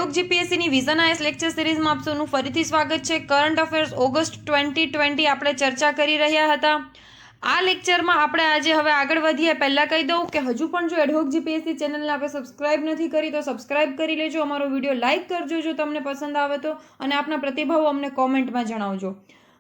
Ad hoc જીપીએસસીની vision IAS lecture સિરીઝમાં આપ સૌનું ફરીથી સ્વાગત છે। કરંટ અફેર્સ ઓગસ્ટ 2020 આપણે ચર્ચા કરી રહ્યા હતા। આ લેક્ચરમાં આપણે આજે હવે આગળ વધીએ। પહેલાં કહી દઉં કે હજુ પણ જો એડહોક જીપીએસસી ચેનલને આપણે સબસ્ક્રાઇબ નથી કરી તો સબસ્ક્રાઇબ કરી લેજો, અમારો વિડીયો લાઇક કરજો જો તમને પસંદ આવે તો, અને આપના પ્રતિભાવો અમને કોમેન્ટમાં જણાવજો।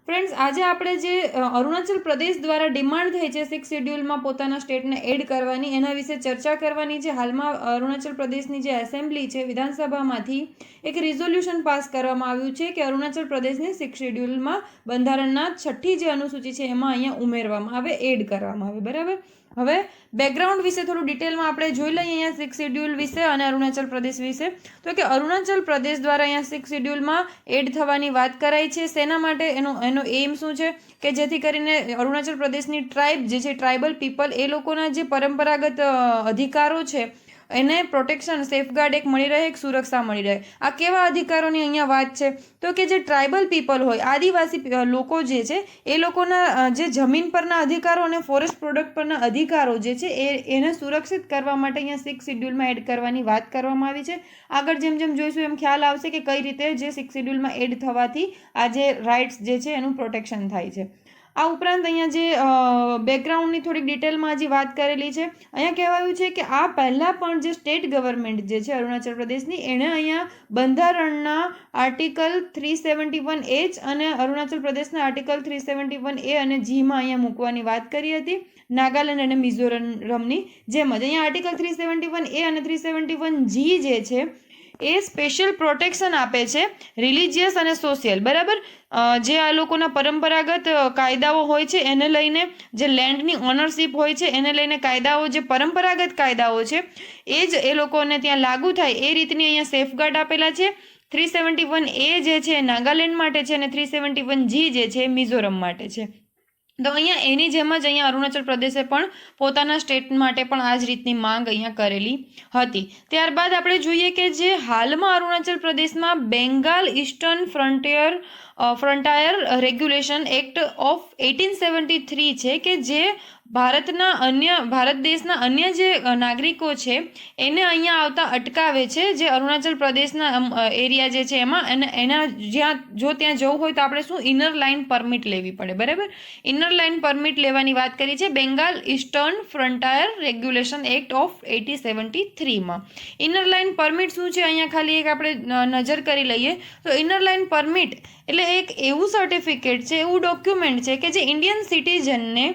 ફ્રેન્ડ્સ, આજે આપણે જે અરુણાચલ પ્રદેશ દ્વારા ડિમાન્ડ થઈ છે 6 શેડ્યુલમાં પોતાના સ્ટેટને એડ કરવાની, એના વિશે ચર્ચા કરવાની છે। હાલમાં અરુણાચલ પ્રદેશની જે એસેમ્બલી છે વિધાનસભામાંથી એક રિઝોલ્યુશન પાસ કરવામાં આવ્યું છે કે અરુણાચલ પ્રદેશની 6 શેડ્યુલમાં બંધારણના 6ઠ્ઠી જે અનુસૂચિ છે એમાં અહીંયા ઉમેરવામાં આવે, એડ કરવામાં આવે, બરાબર। હવે બેકગ્રાઉન્ડ વિશે થોડું ડિટેલમાં આપણે જોઈ લઈએ અહીંયા 6 શેડ્યુલ વિશે અને અરુણાચલ પ્રદેશ વિશે। તો કે અરુણાચલ પ્રદેશ દ્વારા અહીંયા 6 શેડ્યુલમાં એડ થવાની વાત કરાઈ છે। શેના માટે? એનો એમ શું છે કે જેથી કરીને અરુણાચલ પ્રદેશની ટ્રાઇબ જે છે, ટ્રાઇબલ પીપલ, એ લોકોના જે પરંપરાગત અધિકારો છે એને પ્રોટેક્શન, સેફગાર્ડ એક મળી રહે, એક સુરક્ષા મળી રહે। આ કેવા અધિકારોની અહીંયા વાત છે? તો કે જે ટ્રાઇબલ પીપલ હોય, આદિવાસી લોકો જે છે, એ લોકોના જે જમીન પરના અધિકારો અને ફોરેસ્ટ પ્રોડક્ટ પરના અધિકારો જે છે એને સુરક્ષિત કરવા માટે અહીંયા 6 શેડ્યુલમાં એડ કરવાની વાત કરવામાં આવી છે। આગળ જેમ જેમ જોઈશું એમ ખ્યાલ આવશે કે કઈ રીતે જે 6 શેડ્યુલમાં એડ થવાથી આ જે રાઇટ્સ જે છે એનું પ્રોટેક્શન થાય છે। આ ઉપરાંત અહીંયા જે બેકગ્રાઉન્ડની થોડીક ડિટેલમાં હજી વાત કરેલી છે। અહીંયા કહેવાયું છે કે આ પહેલાં પણ જે સ્ટેટ ગવર્મેન્ટ જે છે અરુણાચલ પ્રદેશની, એણે અહીંયા બંધારણના આર્ટિકલ 371H અને અરુણાચલ પ્રદેશના આર્ટિકલ 371A અને Gમાં અહીંયા મૂકવાની વાત કરી હતી, નાગાલેન્ડ અને મિઝોરમની જેમ જ। અહીંયા આર્ટિકલ 371A અને 371G જે છે એ સ્પેશિયલ પ્રોટેક્શન આપે છે રિલિજિયસ અને સોશિયલ, બરાબર। જે આ લોકોના પરંપરાગત કાયદાઓ હોય છે એને લઈને, જે લેન્ડની ઓનરશિપ હોય છે એને લઈને કાયદાઓ, જે પરંપરાગત કાયદાઓ છે એ જ એ લોકોને ત્યાં લાગુ થાય એ રીતની અહીંયા સેફગાર્ડ આપેલા છે। 371A જે છે નાગાલેન્ડ માટે છે અને 371G જે છે મિઝોરમ માટે છે। તો અહીંયા એની જેમ જ અહીંયા અરુણાચલ પ્રદેશે પણ પોતાના સ્ટેટ માટે પણ આ જ રીતની માંગ અહીંયા કરેલી હતી। ત્યારબાદ આપણે જોઈએ કે જે હાલમાં અરુણાચલ પ્રદેશમાં Bengal eastern frontier regulation act of 1873 છે કે જે ભારત દેશના અન્ય જે નાગરિકો છે એને અહીંયા આવતા અટકાવે છે, જે અરુણાચલ પ્રદેશના એરિયા જે છે એમાં, અને એના ત્યાં જવું હોય તો આપણે શું ઇનર લાઇન પરમિટ લેવી પડે, બરાબર। ઇનર લાઇન પરમિટ લેવાની વાત કરી છે Bengal eastern frontier regulation act of 1873માં। ઇનર લાઇન પરમિટ શું છે અહીંયા ખાલી એક આપણે નજર કરી લઈએ તો ઇનર લાઇન પરમિટ એટલે એક એવું સર્ટિફિકેટ છે, એવું ડોક્યુમેન્ટ છે કે જે ઇન્ડિયન સિટીઝનને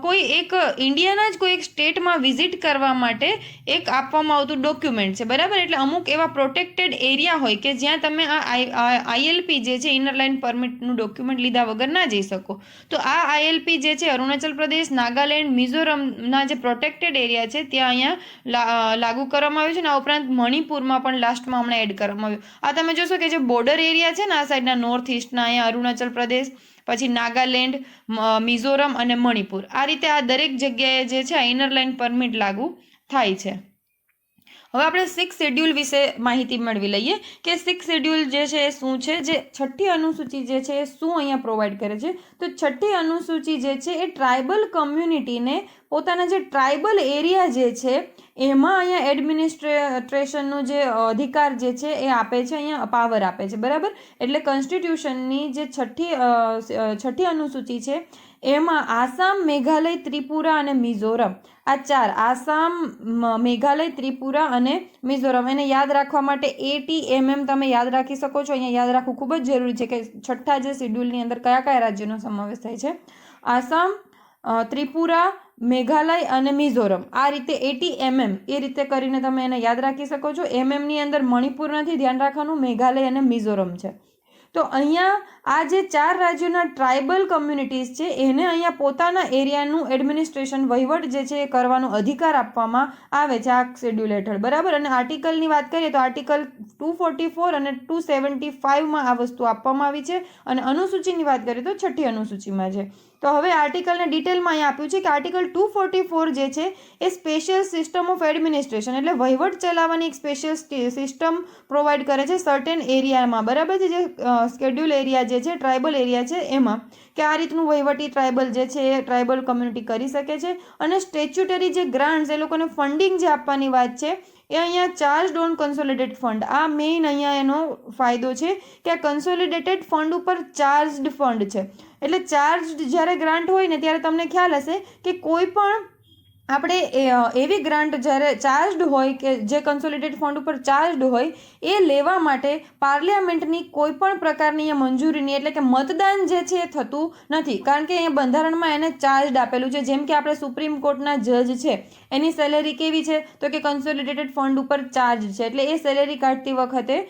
કોઈ એક ઇન્ડિયાના જ કોઈ એક સ્ટેટમાં વિઝિટ કરવા માટે એક આપવામાં આવતું ડોક્યુમેન્ટ છે, બરાબર। એટલે અમુક એવા પ્રોટેક્ટેડ એરિયા હોય કે જ્યાં તમે આ આઈએલપી જે છે ઇનર લાઇન પરમિટનું ડોક્યુમેન્ટ લીધા વગર ના જઈ શકો। તો આ આઈએલપી જે છે અરુણાચલ પ્રદેશ, નાગાલેન્ડ, મિઝોરમના જે પ્રોટેક્ટેડ એરિયા છે ત્યાં અહીંયા લાગુ કરવામાં આવ્યું છે। અને આ ઉપરાંત મણિપુરમાં પણ લાસ્ટમાં હમણાં એડ કરવામાં આવ્યું। આ તમે જોશો કે જે બોર્ડર એરિયા છે ને આ સાઈડના નોર્થ ઇસ્ટના, અહીંયા અરુણાચલ પ્રદેશ, પછી નાગાલેન્ડ, મિઝોરમ અને મણિપુર, આ રીતે આ દરેક જગ્યાએ જે છે ઇનર લાઇન પરમિટ લાગુ થાય છે। હવે આપણે 6 શેડ્યુલ વિશે માહિતી મેળવી લઈએ કે 6 શેડ્યુલ જે છે એ શું છે, જે 6ઠ્ઠી અનુસૂચિ જે છે એ શું અહીંયા પ્રોવાઈડ કરે છે। તો 6ઠ્ઠી અનુસૂચિ જે છે એ ટ્રાઇબલ કમ્યુનિટીને પોતાના જે ટ્રાઇબલ એરિયા જે છે એમાં અહીંયા એડમિનિસ્ટ્રેશનનો જે અધિકાર જે છે એ આપે છે, અહીંયા પાવર આપે છે, બરાબર। એટલે કોન્સ્ટિટ્યુશનની જે 6ઠ્ઠી અનુસૂચિ છે એમાં આસામ, મેઘાલય, ત્રિપુરા અને મિઝોરમ, આ 4, આસામ, મેઘાલય, ત્રિપુરા અને મિઝોરમ, એને યાદ રાખવા માટે ATMM તમે યાદ રાખી શકો છો। અહીંયા યાદ રાખવું ખૂબ જ જરૂરી છે કે 6ઠ્ઠા જે શેડ્યુલની અંદર કયા કયા રાજ્યોનો સમાવેશ થાય છે, આસામ, ત્રિપુરા, મેઘાલય અને મિઝોરમ, આ રીતે ATMM એ રીતે કરીને તમે એને યાદ રાખી શકો છો। MM ની અંદર મણિપુર નથી, ધ્યાન રાખવાનું, મેઘાલય અને મિઝોરમ છે। તો અહીંયા આ જે 4 રાજ્યોના ટ્રાઇબલ કમ્યુનિટીઝ છે એને અહીંયા પોતાના એરિયાનું એડમિનિસ્ટ્રેશન, વહીવટ જે છે એ કરવાનો અધિકાર આપવામાં આવે છે આ શેડ્યુલ હેઠળ, બરાબર। અને આર્ટિકલની વાત કરીએ તો આર્ટિકલ 244 અને 275માં આ વસ્તુ આપવામાં આવી છે, અને અનુસૂચિની વાત કરીએ તો 6ઠ્ઠી અનુસૂચિમાં છે। તો હવે આર્ટિકલને ડિટેલમાં અહીંયા આપ્યું છે કે આર્ટિકલ 244 જે છે એ સ્પેશિયલ સિસ્ટમ ઓફ એડમિનિસ્ટ્રેશન એટલે વહીવટ ચલાવવાની એક સ્પેશિયલ સિસ્ટમ પ્રોવાઈડ કરે છે સર્ટેન એરિયામાં, બરાબર છે, જે શેડ્યુલ એરિયા જે છે, ટ્રાઇબલ એરિયા છે એમાં, કે આ રીતનું વહીવટી ટ્રાઇબલ જે છે એ ટ્રાઇબલ કમ્યુનિટી કરી શકે છે। અને સ્ટેચ્યુટરી જે ગ્રાન્ટ્સ, એ લોકોને ફંડિંગ જે આપવાની વાત છે એ અહીંયા ચાર્જડ ઓન કન્સોલિડેટેડ ફંડ, આ મેઇન અહીંયા એનો ફાયદો છે કે આ કન્સોલિડેટેડ ફંડ ઉપર ચાર્જડ ફંડ છે. એટલે ચાર્જડ જ્યારે ગ્રાન્ટ હોય ને ત્યારે તમને ખ્યાલ હશે કે કોઈ પણ આપણે એવી ગ્રાન્ટ જ્યારે ચાર્જડ હોય કે જે કન્સોલિડેટેડ ફંડ ઉપર ચાર્જડ હોય એ લેવા માટે પાર્લિયામેન્ટની કોઈ પણ પ્રકારની મંજૂરીની એટલે કે મતદાન જે છે એ થતું નથી, કારણ કે અહીંયા બંધારણમાં એને ચાર્જડ આપેલું છે. જેમ કે આપણે સુપ્રીમ કોર્ટના જજ છે એની સેલેરી કેવી છે તો કે કન્સોલિડેટેડ ફંડ ઉપર ચાર્જ છે. એટલે એ સેલેરી કાઢતી વખતે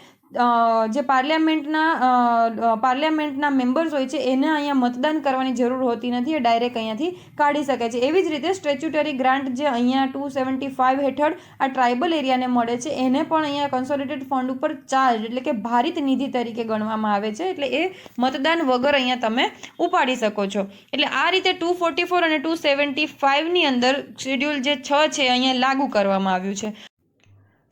જે પાર્લિયામેન્ટના મેમ્બર્સ હોય છે એને અહીંયા મતદાન કરવાની જરૂર હોતી નથી, એ ડાયરેક્ટ અહીંયાથી કાઢી શકે છે. એવી જ રીતે સ્ટેચ્યુટરી ગ્રાન્ટ જે અહીંયા 275 હેઠળ આ ટ્રાઇબલ એરિયાને મળે છે એને પણ અહીંયા કન્સોલિડેટેડ ફંડ ઉપર ચાર્જ એટલે કે ભારિત નિધિ તરીકે ગણવામાં આવે છે. એટલે એ મતદાન વગર અહીંયા તમે ઉપાડી શકો છો. એટલે આ રીતે 244 અને 275ની અંદર શેડ્યુલ જે 6 છે અહીંયા લાગુ કરવામાં આવ્યું છે.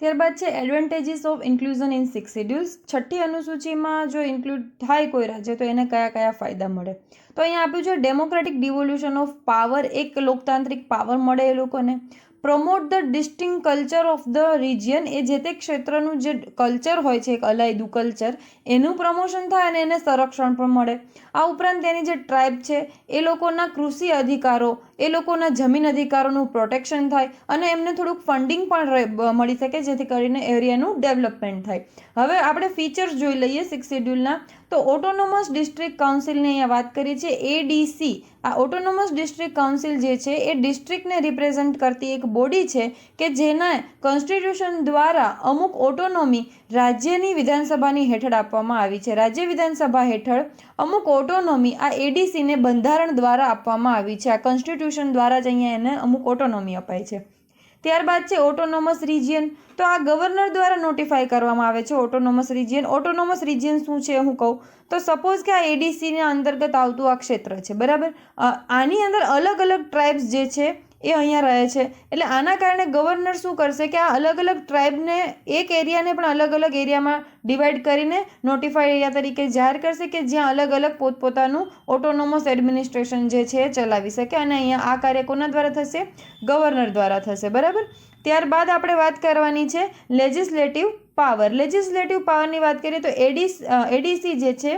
ત્યારબાદ છે advantages of inclusion in 6 schedules. છઠ્ઠી અનુસૂચિમાં જો ઇન્ક્લુડ થાય કોઈ રાજ્ય તો એને કયા કયા ફાયદા મળે, તો અહીંયા આપ્યું છે ડેમોક્રેટિક ડિવોલ્યુશન ઓફ પાવર, એક લોકતાંત્રિક પાવર મળે એ લોકોને. Promote the distinct culture of the region, એ જે તે ક્ષેત્રનું જે કલ્ચર હોય છે એક અલાયદું કલ્ચર એનું પ્રમોશન થાય અને એને સંરક્ષણ પણ મળે. આ ઉપરાંત તેની જે ટ્રાઇબ છે એ લોકોના કૃષિ અધિકારો, એ લોકોના જમીન અધિકારોનું પ્રોટેક્શન થાય અને એમને થોડુંક ફંડિંગ પણ મળી શકે જેથી કરીને એરિયાનું ડેવલપમેન્ટ થાય. હવે આપણે ફીચર્સ જોઈ લઈએ 6 શેડ્યુલના. તો ઓટોનોમસ ડિસ્ટ્રિક્ટ કાઉન્સિલની અહીંયા વાત કરી છે એડીસી. આ ઓટોનોમસ ડિસ્ટ્રિક્ટ કાઉન્સિલ જે છે એ ડિસ્ટ્રિક્ટને રિપ્રેઝેન્ટ કરતી એક બોડી છે કે જેના કોન્સ્ટિટ્યુશન દ્વારા અમુક ઓટોનોમી રાજ્યની વિધાનસભાની હેઠળ આપવામાં આવી છે. રાજ્ય વિધાનસભા હેઠળ અમુક ઓટોનોમી આ એડીસીને બંધારણ દ્વારા આપવામાં આવી છે. આ કોન્સ્ટિટ્યુશન દ્વારા જ અહીંયા એને અમુક ઓટોનોમી અપાય છે. ત્યારબાદ છે ઓટોનોમસ રિજિયન. તો આ ગવર્નર દ્વારા નોટિફાઈ કરવામાં આવે છે ઓટોનોમસ રિજિયન. ઓટોનોમસ રિજિયન શું છે હું કહું તો સપોઝ કે આ એડીસીના અંતર્ગત આવતું આ ક્ષેત્ર છે, બરાબર. આની અંદર અલગ અલગ ટ્રાઇબ્સ જે છે એ અહીંયા રહે છે. એટલે આના કારણે ગવર્નર શું કરશે કે આ અલગ અલગ ટ્રાઇબને એક એરિયાને પણ અલગ અલગ એરિયામાં ડિવાઈડ કરીને નોટિફાઈડ એરિયા તરીકે જાહેર કરશે કે જ્યાં અલગ અલગ પોતપોતાનું ઓટોનોમસ એડમિનિસ્ટ્રેશન જે છે એ ચલાવી શકે. અને અહીંયા આ કાર્ય કોના દ્વારા થશે? ગવર્નર દ્વારા થશે, બરાબર. ત્યારબાદ આપણે વાત કરવાની છે લેજિસ્લેટિવ પાવર. લેજિસ્લેટિવ પાવરની વાત કરીએ તો એડીસી જે છે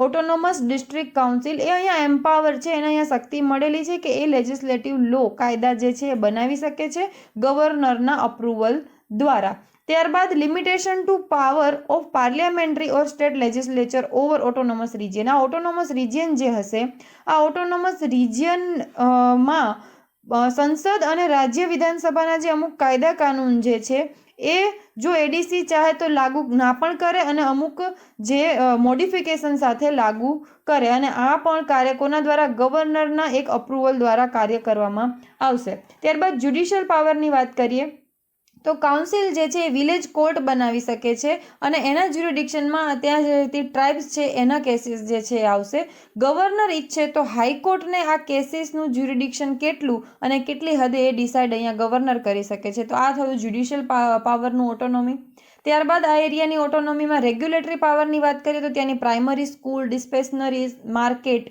ઓટોનોમસ ડિસ્ટ્રિક્ટ કાઉન્સિલ એ અહીંયા એમ્પાવર છે, એને અહીંયા શક્તિ મળેલી છે કે એ લેજિસ્લેટિવ લો કાયદા જે છે એ બનાવી શકે છે ગવર્નરના અપ્રુવલ દ્વારા. ત્યારબાદ limitation to power of parliamentary or state legislature over autonomous region. આ ઓટોનોમસ રિજિયન જે હશે આ ઓટોનોમસ રિજિયનમાં સંસદ અને રાજ્ય વિધાનસભાના જે અમુક કાયદા કાનૂન જે છે એ જો એડીસી ચાહે તો લાગુ ના પણ કરે અને અમુક જે મોડિફિકેશન સાથે લાગુ કરે. અને આ પણ કાર્યકોના દ્વારા ગવર્નરના એક અપ્રુવલ દ્વારા કાર્ય કરવામાં આવશે. ત્યારબાદ જ્યુડિશિયલ પાવરની વાત કરીએ તો કાઉન્સિલ જે છે એ વિલેજ કોર્ટ બનાવી શકે છે અને એના જ્યુરિડિક્શનમાં ત્યાં જે ટ્રાઇબ્સ છે એના કેસીસ જે છે એ આવશે. ગવર્નર ઈચ્છે તો હાઈકોર્ટને આ કેસીસનું જ્યુરિડિક્શન કેટલું અને કેટલી હદે એ ડિસાઇડ અહીંયા ગવર્નર કરી શકે છે. તો આ થયું જ્યુડિશિયલ પાવરનું ઓટોનોમી. ત્યારબાદ આ એરિયાની ઓટોનોમીમાં રેગ્યુલેટરી પાવરની વાત કરીએ તો ત્યાંની પ્રાઇમરી સ્કૂલ, ડિસ્પેન્સરીઝ, માર્કેટ,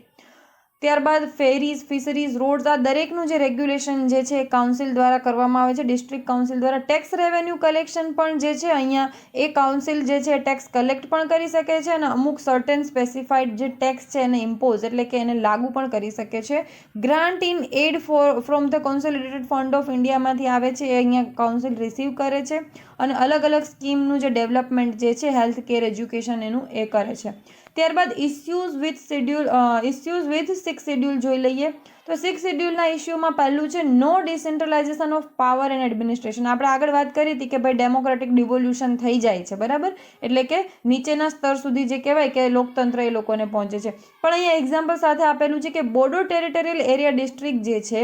ત્યારબાદ ફેરીઝ, ફિશરીઝ, રોડ્સ આ દરેકનું જે રેગ્યુલેશન જે છે એ કાઉન્સિલ દ્વારા કરવામાં આવે છે, ડિસ્ટ્રિક્ટ કાઉન્સિલ દ્વારા. ટેક્સ રેવન્યુ કલેક્શન પણ જે છે અહીંયા એ કાઉન્સિલ જે છે ટેક્સ કલેક્ટ પણ કરી શકે છે અને અમુક સર્ટેન સ્પેસિફાઈડ જે ટેક્સ છે એને ઇમ્પોઝ એટલે કે એને લાગુ પણ કરી શકે છે. Grant in aid from the consolidated fund of ઇન્ડિયામાંથી આવે છે એ અહીંયા કાઉન્સિલ રિસીવ કરે છે અને અલગ અલગ સ્કીમનું જે ડેવલપમેન્ટ જે છે હેલ્થ કેર, એજ્યુકેશન એનું એ કરે છે. ત્યારબાદ ઇસ્યુઝ વિથ 6 શેડ્યુલ જોઈ લઈએ તો 6 શેડ્યુલના ઇસ્યુમાં પહેલું છે નો decentralisation of power and administration. આપણે આગળ વાત કરી હતી કે ભાઈ ડેમોક્રેટિક ડિવોલ્યુશન થઈ જાય છે, બરાબર, એટલે કે નીચેના સ્તર સુધી જે કહેવાય કે લોકતંત્ર એ લોકોને પહોંચે છે. પણ અહીંયા એક્ઝામ્પલ સાથે આપેલું છે કે બોડો ટેરિટોરિયલ એરિયા ડિસ્ટ્રિક્ટ જે છે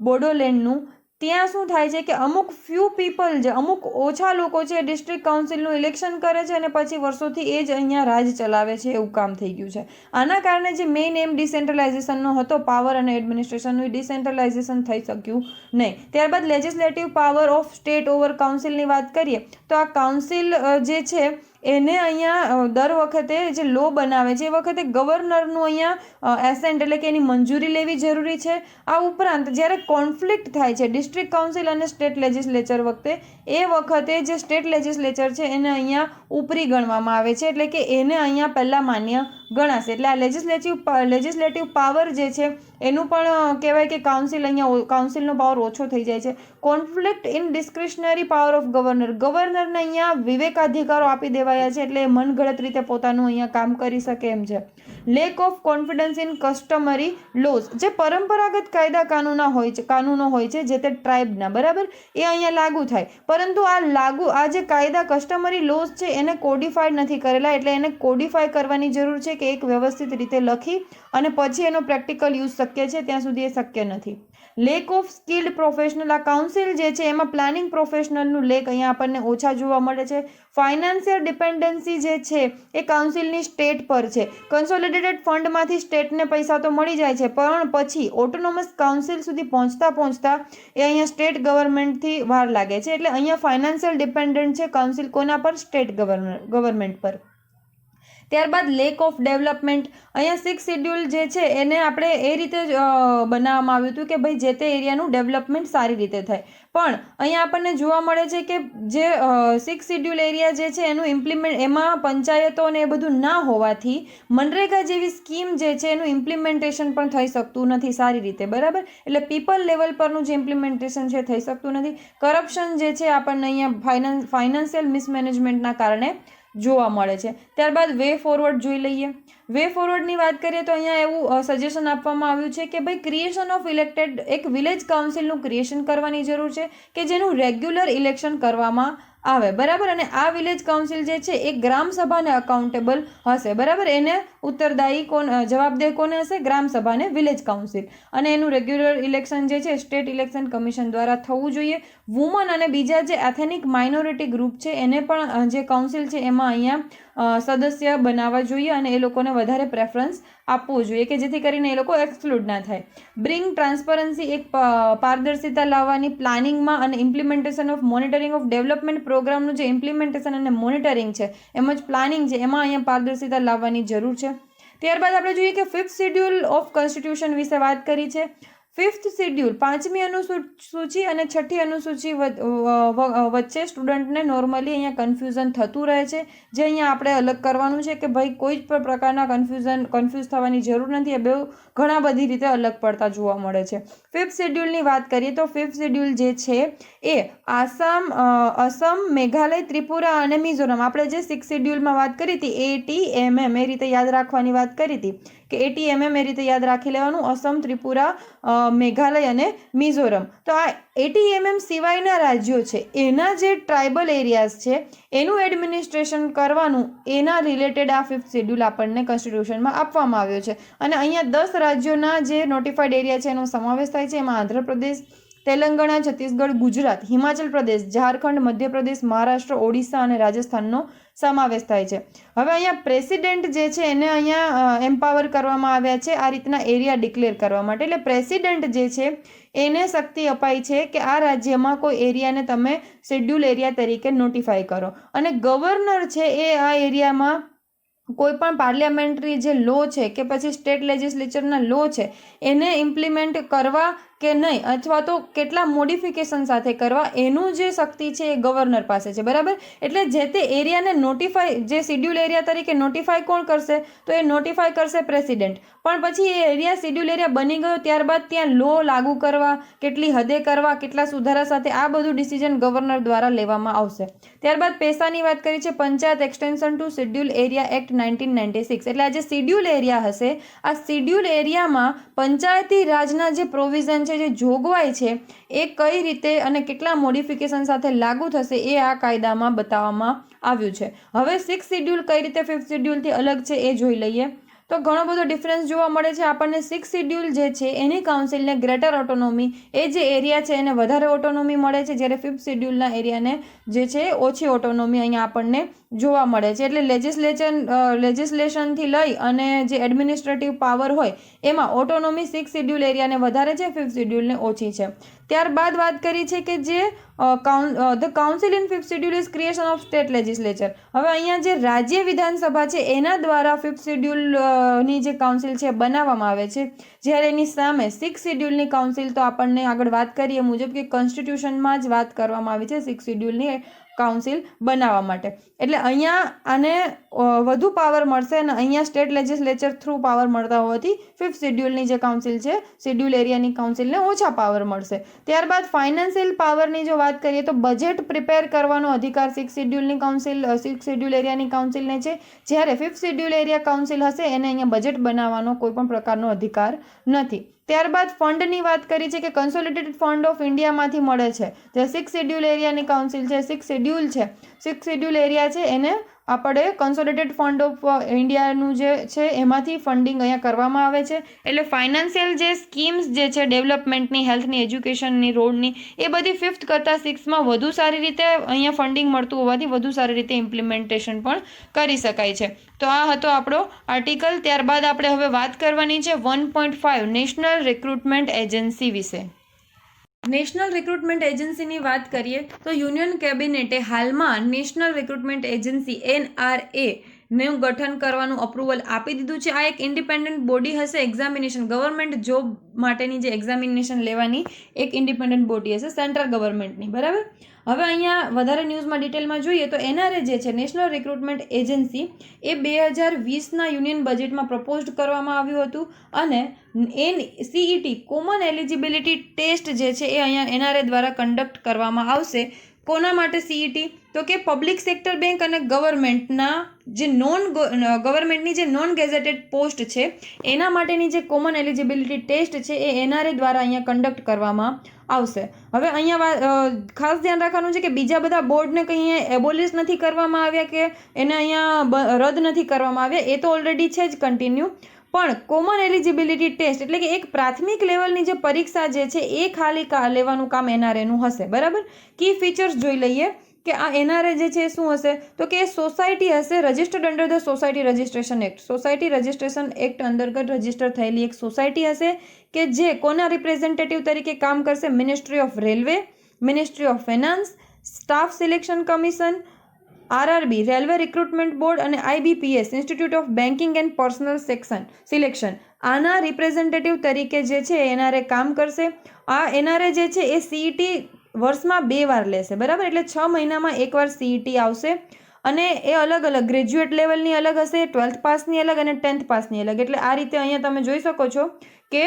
બોડોલેન્ડનું ત્યાં શું થાય છે કે અમુક ફ્યુ પીપલ જે અમુક ઓછા લોકો છે ડિસ્ટ્રિક્ટ કાઉન્સિલનું ઇલેક્શન કરે છે અને પછી વર્ષોથી એ જ અહીંયા રાજ ચલાવે છે એવું કામ થઈ ગયું છે. આના કારણે જે મેઇન એમ ડિસેન્ટ્રલાઇઝેશનનો હતો પાવર અને એડમિનિસ્ટ્રેશનનું એ ડિસેન્ટ્રલાઇઝેશન થઈ શક્યું નહીં. ત્યારબાદ legislative power of state over કાઉન્સિલની વાત કરીએ તો આ કાઉન્સિલ જે છે એને અહીંયા દર વખતે જે લો બનાવે છે એ વખતે ગવર્નરનું અહીંયા એસેન્ટ એટલે કે એની મંજૂરી લેવી જરૂરી છે. આ ઉપરાંત જ્યારે કોન્ફ્લિક્ટ થાય છે ડિસ્ટ્રિક્ટ કાઉન્સિલ અને સ્ટેટ લેજિસ્લેચર વખતે, એ વખતે જે સ્ટેટ લેજિસ્લેચર છે એને અહીંયા ઉપરી ગણવામાં આવે છે, એટલે કે એને અહીંયા પહેલાં માન્ય ગણાશે. એટલે આ લેજિસ્લેટિવ પાવર જે છે એનું પણ કહેવાય કે કાઉન્સિલનો પાવર ઓછો થઈ જાય છે. Conflict in discretionary power of ગવર્નરને અહીંયા વિવેકાધિકારો આપી દેવાયા છે, એટલે મનગઢત રીતે પોતાનું અહીંયા કામ કરી શકે એમ છે. Lack of confidence in customary laws, જે પરંપરાગત કાનૂનો હોય છે જે તે ટ્રાઇબના, બરાબર, એ અહીંયા લાગુ થાય. પરંતુ આ જે કાયદા કસ્ટમરી લોઝ છે એને કોડિફાઈડ નથી કરેલા, એટલે એને કોડિફાઈ કરવાની જરૂર છે કે એક વ્યવસ્થિત રીતે લખી અને પછી એનો પ્રેક્ટિકલ યુઝ શક્ય છે, ત્યાં સુધી એ શક્ય નથી. લેક ઓફ સ્કિલ્ડ પ્રોફેશનલ, આ કાઉન્સિલ જે છે એમાં પ્લાનિંગ પ્રોફેશનલનું લેક અહીંયા આપણને ઓછા જોવા મળે છે. ફાઇનાન્શિયલ ડિપેન્ડન્સી જે છે એ કાઉન્સિલની સ્ટેટ પર છે. કન્સોલિડેટેડ ફંડમાંથી સ્ટેટને પૈસા તો મળી જાય છે, પણ પછી ઓટોનોમસ કાઉન્સિલ સુધી પહોંચતા એ અહીંયા સ્ટેટ ગવર્મેન્ટથી વાર લાગે છે. એટલે અહીંયા ફાઇનાન્શિયલ ડિપેન્ડન્ટ છે કાઉન્સિલ કોના પર? સ્ટેટ ગવર્મેન્ટ પર. ત્યારબાદ લેક ઓફ ડેવલપમેન્ટ, અહીંયા 6th શિડ્યુલ જે છે એને આપણે એ રીતે બનાવવામાં આવ્યું હતું કે ભાઈ જે તે એરિયાનું ડેવલપમેન્ટ સારી રીતે થાય. પણ અહીંયા આપણને જોવા મળે છે કે જે 6th શિડ્યુલ એરિયા જે છે એનું એમાં પંચાયતો અને એ બધું ના હોવાથી મનરેગા જેવી સ્કીમ જે છે એનું ઇમ્પ્લિમેન્ટેશન પણ થઈ શકતું નથી સારી રીતે, બરાબર. એટલે પીપલ લેવલ પરનું જે ઇમ્પ્લિમેન્ટેશન છે થઈ શકતું નથી. કરપ્શન જે છે આપણને અહીંયા ફાઇનાન્શિયલ મિસમેનેજમેન્ટના કારણે જોવા મળે છે. ત્યારબાદ વે ફોરવર્ડ જોઈ લઈએ. વે ફોરવર્ડની વાત કરીએ તો અહીંયા એવું સજેશન આપવામાં આવ્યું છે કે ભાઈ ક્રિએશન ઓફ ઇલેક્ટેડ એક વિલેજ કાઉન્સિલનું ક્રિએશન કરવાની જરૂર છે કે જેનું રેગ્યુલર ઇલેક્શન કરવામાં આવે, બરાબર. અને આ વિલેજ કાઉન્સિલ જે છે એ ગ્રામ સભાને અકાઉન્ટેબલ હશે, બરાબર. એને ઉત્તરદાયી જવાબદેહ કોને હશે? ગ્રામ સભાને, વિલેજ કાઉન્સિલ. અને એનું રેગ્યુલર ઇલેક્શન જે છે સ્ટેટ ઇલેક્શન કમિશન દ્વારા થવું જોઈએ. વુમન અને બીજા જે એથેનિક માઇનોરિટી ગ્રુપ છે એને પણ જે કાઉન્સિલ છે એમાં અહીંયા સદસ્ય બનાવવા જોઈએ અને એ લોકોને વધારે પ્રેફરન્સ આપવું જોઈએ કે જેથી કરીને એ લોકો એક્સક્લુડ ના થાય. બ્રિંગ ટ્રાન્સપરન્સી, એક પારદર્શિતા લાવવાની પ્લાનિંગમાં અને implementation of monitoring of development પ્રોગ્રામનું જે ઇમ્પ્લિમેન્ટેશન અને મોનિટરિંગ છે એમ જ પ્લાનિંગ છે એમાં અહીંયા પારદર્શિતા લાવવાની જરૂર છે. ત્યારબાદ આપણે જોઈએ કે 5th શિડ્યુલ ઓફ કોન્સ્ટિટ્યુશન વિશે વાત કરી છે. 5th શિડ્યુલ 5મી અનુસૂચિ અને 6ઠી અનુસૂચિ વચ્ચે સ્ટુડન્ટને નોર્મલી અહીંયા કન્ફ્યુઝન થતું રહે છે, જે અહીંયા આપણે અલગ કરવાનું છે કે ભાઈ કોઈ જ પ્રકારના કન્ફ્યુઝ થવાની જરૂર નથી. એ બે ઘણા બધી રીતે અલગ પડતા જોવા મળે છે. 5th શિડ્યુલની વાત કરીએ તો 5th શિડ્યુલ જે છે એ અસમ, મેઘાલય, ત્રિપુરા અને મિઝોરમ, આપણે જે 6th શિડ્યુલમાં વાત કરી હતી ATMM એ રીતે યાદ રાખવાની વાત કરી હતી કે ATMM એ રીતે યાદ રાખી લેવાનું. અસમ, ત્રિપુરા, મેઘાલય અને મિઝોરમ. તો આ ATMM સિવાયના રાજ્યો છે એના જે ટ્રાઇબલ એરિયાઝ છે એનું એડમિનિસ્ટ્રેશન કરવાનું એના રિલેટેડ આ 5th શિડ્યુલ આપણને કોન્સ્ટિટ્યુશનમાં આપવામાં આવ્યો છે. અને અહીંયા 10 રાજ્યોના જે નોટિફાઈડ એરિયા છે એનો સમાવેશ થાય છે. એમાં આંધ્રપ્રદેશ, તેલંગાણા, છત્તીસગઢ, ગુજરાત, હિમાચલ પ્રદેશ, ઝારખંડ, મધ્યપ્રદેશ, મહારાષ્ટ્ર, ઓડિશા અને રાજસ્થાનનો સમાવેશ થાય છે. હવે અહીંયા પ્રેસિડેન્ટ જે છે એને અહીંયા એમ્પાવર કરવામાં આવ્યા છે આ રીતના એરિયા ડિક્લેર કરવા માટે. એટલે પ્રેસિડેન્ટ જે છે એને શક્તિ અપાઈ છે કે આ રાજ્યમાં કોઈ એરિયાને તમે શેડ્યુલ એરિયા તરીકે નોટિફાઈ કરો. અને ગવર્નર છે એ આ એરિયામાં કોઈ પણ પાર્લિયામેન્ટરી જે લો છે કે પછી સ્ટેટ લેજિસ્લેચરના લો છે એને ઇમ્પ્લિમેન્ટ કરવા કે નહીં અથવા તો કેટલા મોડિફિકેશન સાથે કરવા એનું જે શક્તિ છે એ ગવર્નર પાસે છે, બરાબર. એટલે જે તે એરિયાને નોટિફાઈ, જે શિડ્યુલ એરિયા તરીકે નોટિફાઈ કોણ કરશે? તો એ નોટિફાઈ કરશે પ્રેસિડેન્ટ. પણ પછી એ એરિયા શિડ્યુલ એરિયા બની ગયો ત્યારબાદ ત્યાં લો લાગુ કરવા, કેટલી હદે કરવા, કેટલા સુધારા સાથે, આ બધું ડિસિઝન ગવર્નર દ્વારા લેવામાં આવશે. ત્યારબાદ પેસાની વાત કરી છે, panchayat extension to schedule area act 1996. એટલે આ જે શિડ્યુલ એરિયા હશે આ શિડ્યુલ એરિયામાં પંચાયતી રાજના જે પ્રોવિઝન જે જોગવાઈ છે એ કઈ રીતે અને કેટલા મોડિફિકેશન સાથે લાગુ થશે એ આ કાયદામાં બતાવવામાં આવ્યું છે. હવે 6th શિડ્યુલ કઈ રીતે 5th શિડ્યુલથી અલગ છે એ જોઈ લઈએ. તો ઘણો બધો ડિફરન્સ જોવા મળે છે આપણને. 6th શિડ્યુલ જે છે એની કાઉન્સિલને ગ્રેટર ઓટોનોમી, એ જે એરિયા છે એને વધારે ઓટોનોમી મળે છે, જ્યારે 5th શિડ્યુલના એરિયાને જે છે ઓછી ઓટોનોમી અહીંયા આપણને જોવા મળે છે. એટલે લેજિસ્લેશનથી લઈ અને જે એડમિનિસ્ટ્રેટિવ પાવર હોય એમાં ઓટોનોમી 6 શેડ્યુલ એરિયાને વધારે છે, 5th શેડ્યુલને ઓછી છે. ત્યારબાદ વાત કરી છે કે જે the council in 5th schedule is creation of state legislature. હવે અહીંયા જે રાજ્ય વિધાનસભા છે એના દ્વારા 5th શેડ્યુલની જે કાઉન્સિલ છે બનાવવામાં આવે છે, જ્યારે એની સામે 6th શેડ્યુલની કાઉન્સિલ તો આપણને આગળ વાત કરીએ મુજબ કે કોન્સ્ટિટ્યુશનમાં જ વાત કરવામાં આવી છે 6th શેડ્યુલની કાઉન્સિલ બનાવવા માટે. એટલે અહીંયા આને વધુ પાવર મળશે અને અહીંયા સ્ટેટ લેજિસ્લેચર થ્રુ પાવર મળતા હોવાથી 5th શેડ્યુલની જે કાઉન્સિલ છે શેડ્યુલ એરિયાની કાઉન્સિલને ઓછા પાવર મળશે. ત્યારબાદ ફાઇનાન્શિયલ પાવરની જો વાત કરીએ તો બજેટ પ્રિપેર કરવાનો અધિકાર 6th શેડ્યુલની કાઉન્સિલ 6th શેડ્યુલ એરિયાની કાઉન્સિલને છે, જ્યારે 5th શેડ્યુલ એરિયા કાઉન્સિલ હશે એને અહીંયા બજેટ બનાવવાનો કોઈ પણ પ્રકારનો અધિકાર નથી. ત્યારબાદ ફંડની વાત કરી છે કે કન્સોલિડેટેડ ફંડ ઓફ ઇન્ડિયામાંથી મળે છે. જે 6th શેડ્યુલ એરિયાની કાઉન્સિલ છે, 6th શેડ્યુલ છે, 6th શેડ્યુલ એરિયા છે એને આપણે કન્સોલિડેટેડ ફંડ ઓફ ઇન્ડિયાનું જે છે એમાંથી ફંડિંગ અહીંયા કરવામાં આવે છે. એટલે ફાઇનાન્શિયલ જે સ્કીમ્સ જે છે ડેવલપમેન્ટની, હેલ્થની, એજ્યુકેશનની, રોડની, એ બધી 5th કરતાં 6thમાં વધુ સારી રીતે અહીંયા ફંડિંગ મળતું હોવાથી વધુ સારી રીતે ઇમ્પ્લિમેન્ટેશન પણ કરી શકાય છે. તો આ હતો આપણો આર્ટિકલ. ત્યારબાદ આપણે હવે વાત કરવાની છે 1.5 નેશનલ રિક્રુટમેન્ટ એજન્સી વિશે. નેશનલ રિક્રુટમેન્ટ એજન્સીની વાત કરીએ તો યુનિયન કેબિનેટે હાલમાં નેશનલ રિક્રુટમેન્ટ એજન્સી NRA નું ગઠન કરવાનું અપ્રુવલ આપી દીધું છે. આ એક ઇન્ડિપેન્ડન્ટ બોડી હશે. એક્ઝામિનેશન ગવર્મેન્ટ જોબ માટેની જે એક્ઝામિનેશન લેવાની એક ઇન્ડિપેન્ડન્ટ બોડી હશે સેન્ટ્રલ ગવર્મેન્ટની, બરાબર. હવે અહીંયા વધારે ન્યૂઝમાં ડિટેલમાં જોઈએ તો NRA જે છે નેશનલ રિક્રુટમેન્ટ એજન્સી એ 2020ના યુનિયન બજેટમાં પ્રપોઝડ કરવામાં આવ્યું હતું અને CET કોમન એલિજિબિલિટી ટેસ્ટ જે છે એ અહીંયા NRA દ્વારા કન્ડક્ટ કરવામાં આવશે. કોના માટે CET? તો કે પબ્લિક સેક્ટર બેંક અને ગવર્મેન્ટના જે ગવર્મેન્ટની જે નોન ગેઝેટેડ પોસ્ટ છે એના માટેની જે કોમન એલિજિબિલિટી ટેસ્ટ છે એ NRA દ્વારા અહીંયા કન્ડક્ટ કરવામાં આવશે. હવે અહીંયા ખાસ ધ્યાન રાખવાનું છે કે બીજા બધા બોર્ડને કંઈ એબોલિશ નથી કરવામાં આવ્યા કે એને અહીંયા રદ નથી કરવામાં આવ્યા, એ તો ઓલરેડી છે જ કન્ટિન્યુ. પણ કોમન એલિજિબિલિટી ટેસ્ટ એટલે કે એક પ્રાથમિક લેવલની જે પરીક્ષા જે છે એ ખાલી લેવાનું કામ NRAનું હશે, બરાબર. કી ફીચર્સ જોઈ લઈએ કે આ NRA જે છે શું હશે તો કે સોસાયટી હશે registered under the society registration act. Society registration act અંતર્ગત રજિસ્ટર થયેલી એક સોસાયટી હશે કે જે કોના રિપ્રેઝેન્ટેટિવ તરીકે કામ કરશે? Ministry of railway, ministry of finance, staff selection commission, RRB railway recruitment board અને IBPS institute of banking and personal selection આના રિપ્રેઝેન્ટેટિવ તરીકે જે છે NRA કામ કરશે. આ NRA જે છે એ CET વર્ષમાં 2 વાર લેશે, બરાબર. એટલે 6 મહિનામાં એકવાર CET આવશે અને એ અલગ અલગ ગ્રેજ્યુએટ લેવલની અલગ હશે, 12th પાસની અલગ અને 10th પાસની અલગ. એટલે આ રીતે અહીંયા તમે જોઈ શકો છો કે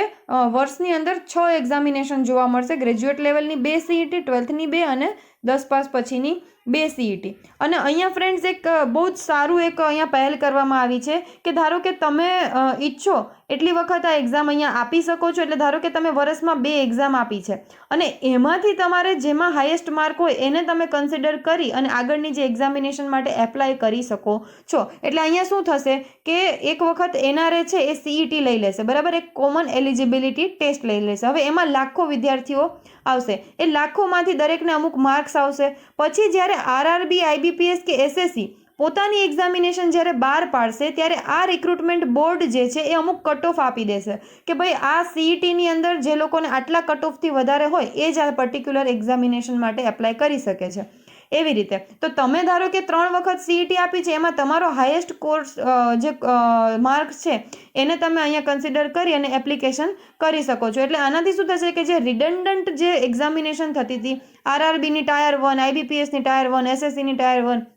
વર્ષની અંદર 6 એક્ઝામિનેશન જોવા મળશે. ગ્રેજ્યુએટ લેવલની 2 CET, 12thની 2 અને 10 પાસ પછીની 2 CET. અને અહીંયા ફ્રેન્ડ્સ એક બહુ જ સારું એક અહીંયા પહેલ કરવામાં આવી છે કે ધારો કે તમે ઈચ્છો એટલી વખત આ એક્ઝામ અહીંયા આપી શકો છો. એટલે ધારો કે તમે વર્ષમાં 2 એક્ઝામ આપી છે અને એમાંથી તમારે જેમાં હાઈએસ્ટ માર્ક હોય એને તમે કન્સિડર કરી અને આગળની જે એક્ઝામિનેશન માટે એપ્લાય કરી શકો છો. એટલે અહીંયા શું થશે કે એક વખત NRA છે એ CET લઈ લેશે, બરાબર. એક કોમન એલિજિબિલિટી ટેસ્ટ લઈ લેશે. હવે એમાં લાખો વિદ્યાર્થીઓ આવશે. એ લાખોમાંથી દરેકને અમુક માર્ક્સ આવશે. પછી જ્યારે RRB, IBPS કે SSC પોતાની એક્ઝામિનેશન જ્યારે બહાર પાડશે ત્યારે આ રિક્રુટમેન્ટ બોર્ડ જે છે એ અમુક કટ ઓફ આપી દેશે કે ભાઈ આ CETની અંદર જે લોકોને આટલા કટ ઓફથી વધારે હોય એ જ આ પર્ટિક્યુલર એક્ઝામિનેશન માટે એપ્લાય કરી શકે છે. એવી રીતે તો તમે ધારો કે 3 વખત CET આપી છે, એમાં તમારો હાઈએસ્ટ કોર્સ જે માર્ક્સ છે એને તમે અહીંયા કન્સિડર કરી અને એપ્લિકેશન કરી શકો છો. એટલે આનાથી શું થશે કે જે રિડન્ડન્ટ જે એક્ઝામિનેશન થતી હતી RRBની ટાયર 1, IBPSની ટાયર 1, SSCની ટાયર 1,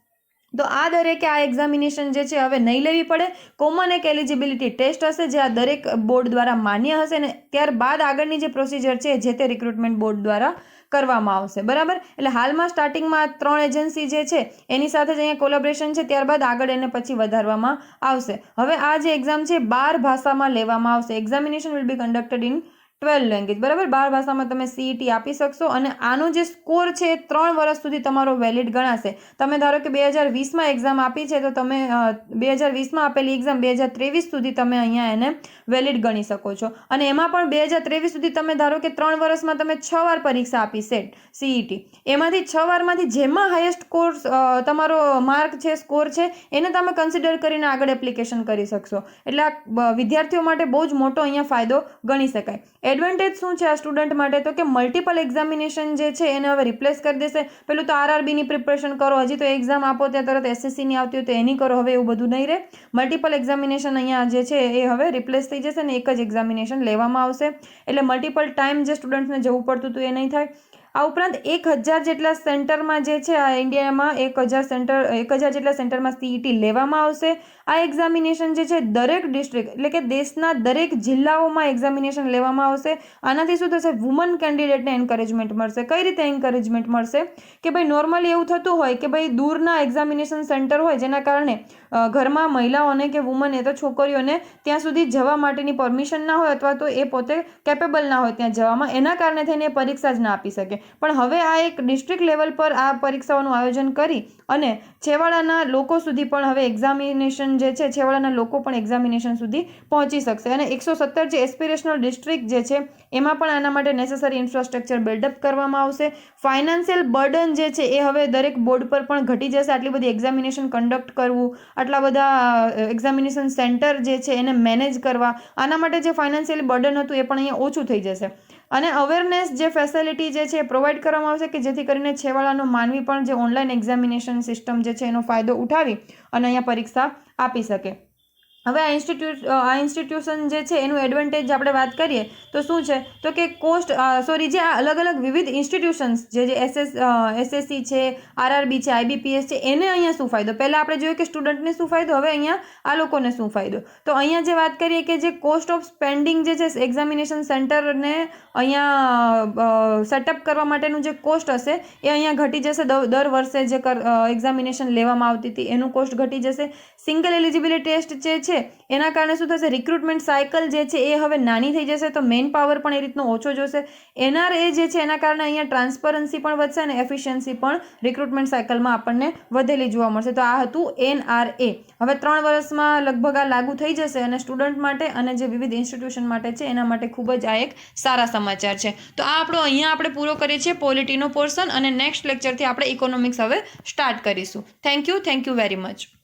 તો આ દરેકે આ એક્ઝામિનેશન જે છે હવે નહીં લેવી પડે. કોમન એક એલિજિબિલિટી ટેસ્ટ હશે જે આ દરેક બોર્ડ દ્વારા માન્ય હશે અને ત્યારબાદ આગળની જે પ્રોસિજર છે જે તે રિક્રુટમેન્ટ બોર્ડ દ્વારા કરવામાં આવશે, બરાબર. એટલે હાલમાં સ્ટાર્ટિંગમાં 3 એજન્સી જે છે એની સાથે જ અહીંયા કોલેબોરેશન છે, ત્યારબાદ આગળ એને પછી વધારવામાં આવશે. હવે આ જે એક્ઝામ છે 12 ભાષામાં લેવામાં આવશે. Examination will be conducted in 12 language, બરાબર. 12 ભાષામાં તમે સીઈટી આપી શકશો અને આનો જે સ્કોર છે એ 3 વર્ષ સુધી તમારો વેલિડ ગણાશે. તમે ધારો કે 2020માં એક્ઝામ આપી છે તો તમે 2020માં આપેલી એક્ઝામ 2023 સુધી તમે અહીંયા એને વેલિડ ગણી શકો છો. અને એમાં પણ 2023 સુધી તમે ધારો કે 3 વર્ષમાં તમે 6 વાર પરીક્ષા આપી સેટ સીઈટી, એમાંથી 6 વારમાંથી જેમાં હાઈએસ્ટ તમારો માર્ક છે, સ્કોર છે, એને તમે કન્સિડર કરીને આગળ એપ્લિકેશન કરી શકશો. એટલે આ વિદ્યાર્થીઓ માટે બહુ જ મોટો અહીંયા ફાયદો ગણી શકાય. એડવાન્ટેજ શું છે આ સ્ટુડન્ટ માટે? તો કે મલ્ટિપલ એક્ઝામિનેશન જે છે એને હવે રિપ્લેસ કરી દેશે. પેલું તો આરઆરબીની પ્રિપરેશન કરો, હજી તો એક્ઝામ આપો ત્યાં તરત એસએસસીની આવતી હોય તો એની કરો, હવે એવું બધું નહીં રહે. મલ્ટિપલ એક્ઝામિનેશન અહીંયા જે છે એ હવે રિપ્લેસ થઈ જશે ને એક જ એક્ઝામિનેશન લેવામાં આવશે. એટલે મલ્ટિપલ ટાઈમ જે સ્ટુડન્ટ્સને જવું પડતું હતું એ નહીં થાય. આ ઉપરાંત 1000 જેટલા સેન્ટરમાં જે છે આ ઇન્ડિયામાં 1000 જેટલા સેન્ટરમાં સીઈટી લેવામાં આવશે. આ એક્ઝામિનેશન જે છે દરેક ડિસ્ટ્રિક્ટ એટલે કે દેશના દરેક જિલ્લાઓમાં એક્ઝામિનેશન લેવામાં આવશે. આનાથી શું થશે? વુમન કેન્ડિડેટને એન્કરેજમેન્ટ મળશે. કઈ રીતે એન્કરેજમેન્ટ મળશે? કે ભાઈ નોર્મલી એવું થતું હોય કે ભાઈ દૂરના એક્ઝામિનેશન સેન્ટર હોય જેના કારણે ઘરમાં મહિલાઓને કે વુમન એ તો છોકરીઓને ત્યાં સુધી જવા માટેની પરમિશન ના હોય અથવા તો એ પોતે કેપેબલ ના હોય ત્યાં જવામાં, એના કારણે થઈને પરીક્ષા જ ના આપી શકે. પણ હવે આ એક ડિસ્ટ્રિક્ટ લેવલ પર આ પરીક્ષાઓનું આયોજન કરી અને છેવાડાના લોકો સુધી પણ હવે એક્ઝામિનેશન જે છે છેવાડાના લોકો પણ એક્ઝામિનેશન સુધી પહોંચી શકશે. અને 117 જે એસ્પિરેશનલ ડિસ્ટ્રિક્ટ જે છે એમાં પણ આના માટે નેસેસરી ઇન્ફ્રાસ્ટ્રક્ચર બિલ્ડઅપ કરવામાં આવશે. ફાઇનાન્શિયલ બર્ડન જે છે એ હવે દરેક બોર્ડ પર પણ ઘટી જશે. આટલી બધી એક્ઝામિનેશન કન્ડક્ટ કરવું, આટલા બધા એક્ઝામિનેશન સેન્ટર જે છે એને મેનેજ કરવા, આના માટે જે ફાઇનાન્શિયલ બર્ડન હતું એ પણ અહીંયા ઓછું થઈ જશે. અને અવેરનેસ જે ફેસિલિટી જે છે એ પ્રોવાઈડ કરવામાં આવશે કે જેથી કરીને છેવાડાનો માનવી પણ જે ઓનલાઈન એક્ઝામિનેશન સિસ્ટમ જે છે એનો ફાયદો ઉઠાવી અને અહીંયા પરીક્ષા આપી શકે. હવે આ ઇન્સ્ટિટ્યુશન જે છે એનું એડવાન્ટેજ આપણે વાત કરીએ તો શું છે? તો કે જે આ અલગ અલગ વિવિધ ઇન્સ્ટિટ્યુશન્સ જે એસએસસી છે, આરઆરબી છે, આઈબીપીએસ છે, એને અહીંયા શું ફાયદો? પહેલાં આપણે જોયું કે સ્ટુડન્ટને શું ફાયદો, હવે અહીંયા આ લોકોને શું ફાયદો? તો અહીંયા જે વાત કરીએ કે જે કોસ્ટ ઓફ સ્પેન્ડિંગ જે છે એક્ઝામિનેશન સેન્ટરને અહીંયા સેટઅપ કરવા માટેનું જે કોસ્ટ હશે એ અહીંયા ઘટી જશે. દર વર્ષે જે એક્ઝામિનેશન લેવામાં આવતી હતી એનું કોસ્ટ ઘટી જશે. સિંગલ એલિજિબિલિટી ટેસ્ટ જે છે એના કારણે શું થશે? રિક્રુટમેન્ટ સાયકલ જે છે એ હવે નાની થઈ જશે, તો મેન પાવર પણ એ રીતનો ઓછો જોશે. એનઆરએ જે છે એના કારણે અહીંયા ટ્રાન્સપરન્સી પણ વધશે અને એફિશિયન્સી પણ રિક્રુટમેન્ટ સાયકલમાં આપણને વધેલી જોવા મળશે. તો આ હતું એનઆરએ. હવે 3 વર્ષમાં લગભગ આ લાગુ થઈ જશે અને સ્ટુડન્ટ માટે અને જે વિવિધ ઇન્સ્ટિટ્યુશન માટે છે એના માટે ખૂબ જ આ એક સારા સમાચાર છે. તો આ અહીંયા આપણે પૂરો કરીએ છીએ પોલિટીનો પોર્શન અને નેક્સ્ટ લેક્ચરથી આપણે ઇકોનોમિક્સ હવે સ્ટાર્ટ કરીશું. Thank you very much.